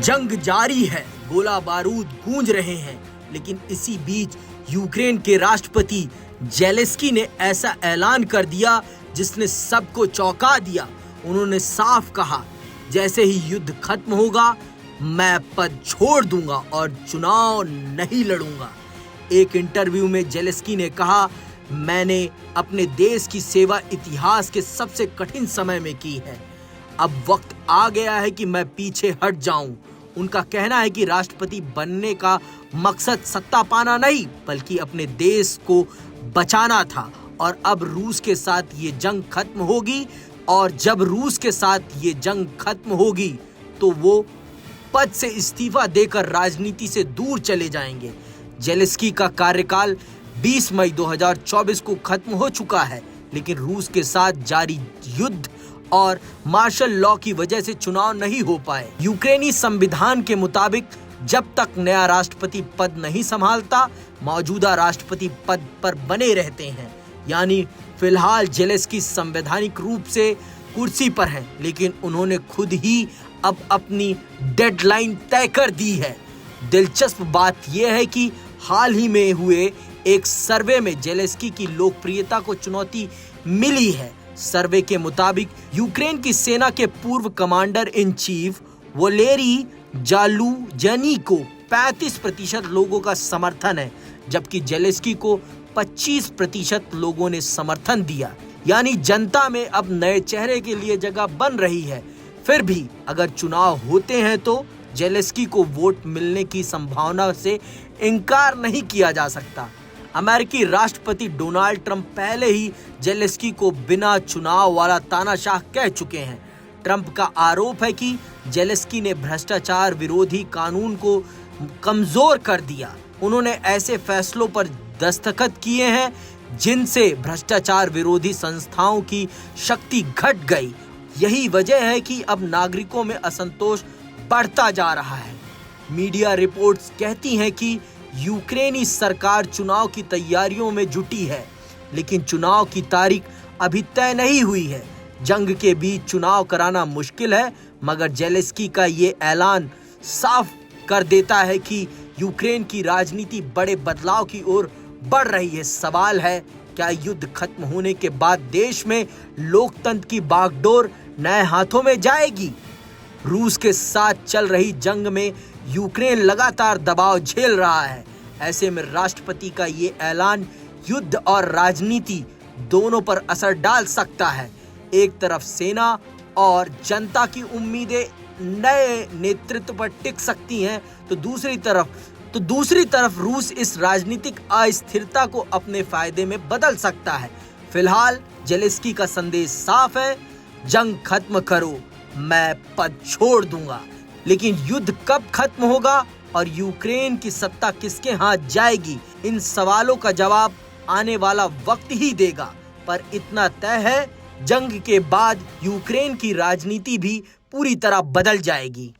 जंग जारी है, गोला बारूद गूंज रहे हैं, लेकिन इसी बीच यूक्रेन के राष्ट्रपति जेलेंस्की ने ऐसा ऐलान कर दिया जिसने सबको चौंका दिया। उन्होंने साफ कहा, जैसे ही युद्ध खत्म होगा मैं पद छोड़ दूंगा और चुनाव नहीं लड़ूंगा। एक इंटरव्यू में जेलेंस्की ने कहा, मैंने अपने देश की सेवा इतिहास के सबसे कठिन समय में की है। अब वक्त आ गया है कि मैं पीछे हट जाऊं। उनका कहना है कि राष्ट्रपति बनने का मकसद सत्ता पाना नहीं, बल्कि अपने देश को बचाना था। और अब रूस के साथ ये जंग खत्म होगी, और जब रूस के साथ ये जंग खत्म होगी तो वो पद से इस्तीफा देकर राजनीति से दूर चले जाएंगे। जेलेंस्की का कार्यकाल 20 मई 2024 को खत्म हो चुका है, लेकिन रूस के साथ जारी युद्ध और मार्शल लॉ की वजह से चुनाव नहीं हो पाए। यूक्रेनी संविधान के मुताबिक जब तक नया राष्ट्रपति पद नहीं संभालता, मौजूदा राष्ट्रपति पद पर बने रहते हैं। यानी फिलहाल जेलेंस्की संवैधानिक रूप से कुर्सी पर हैं, लेकिन उन्होंने खुद ही अब अपनी डेडलाइन तय कर दी है। दिलचस्प बात यह है कि हाल ही में हुए एक सर्वे में जेलेंस्की की लोकप्रियता को चुनौती मिली है। सर्वे के मुताबिक यूक्रेन की सेना के पूर्व कमांडर इन चीफ वलेरी जालुजनी को 35% लोगों का समर्थन है, जबकि जेलेंस्की को 25% लोगों ने समर्थन दिया। यानी जनता में अब नए चेहरे के लिए जगह बन रही है। फिर भी अगर चुनाव होते हैं तो जेलेंस्की को वोट मिलने की संभावना से इनकार नहीं किया जा सकता। अमेरिकी राष्ट्रपति डोनाल्ड ट्रंप पहले ही जेलेंस्की को बिना चुनाव वाला तानाशाह कह चुके हैं। ट्रंप का आरोप है कि जेलेंस्की ने भ्रष्टाचार विरोधी कानून को कमजोर कर दिया। उन्होंने ऐसे फैसलों पर दस्तखत किए हैं जिनसे भ्रष्टाचार विरोधी संस्थाओं की शक्ति घट गई। यही वजह है कि अब नागरिकों में असंतोष बढ़ता जा रहा है। मीडिया रिपोर्ट्स कहती हैं कि यूक्रेनी सरकार चुनाव की तैयारियों में जुटी है, लेकिन चुनाव की तारीख अभी तय नहीं हुई है। जंग के बीच चुनाव कराना मुश्किल है, मगर जेलेंस्की का ये ऐलान साफ कर देता है कि यूक्रेन की राजनीति बड़े बदलाव की ओर बढ़ रही है। सवाल है, क्या युद्ध खत्म होने के बाद देश में लोकतंत्र की बागडोर नए हाथों में जाएगी? रूस के साथ चल रही जंग में यूक्रेन लगातार दबाव झेल रहा है। ऐसे में राष्ट्रपति का ये ऐलान युद्ध और राजनीति दोनों पर असर डाल सकता है। एक तरफ सेना और जनता की उम्मीदें नए नेतृत्व पर टिक सकती हैं, तो दूसरी तरफ रूस इस राजनीतिक अस्थिरता को अपने फायदे में बदल सकता है। फिलहाल जेलेंस्की का संदेश साफ है, जंग खत्म करो, मैं पद छोड़ दूंगा। लेकिन युद्ध कब खत्म होगा और यूक्रेन की सत्ता किसके हाथ जाएगी, इन सवालों का जवाब आने वाला वक्त ही देगा। पर इतना तय है, जंग के बाद यूक्रेन की राजनीति भी पूरी तरह बदल जाएगी।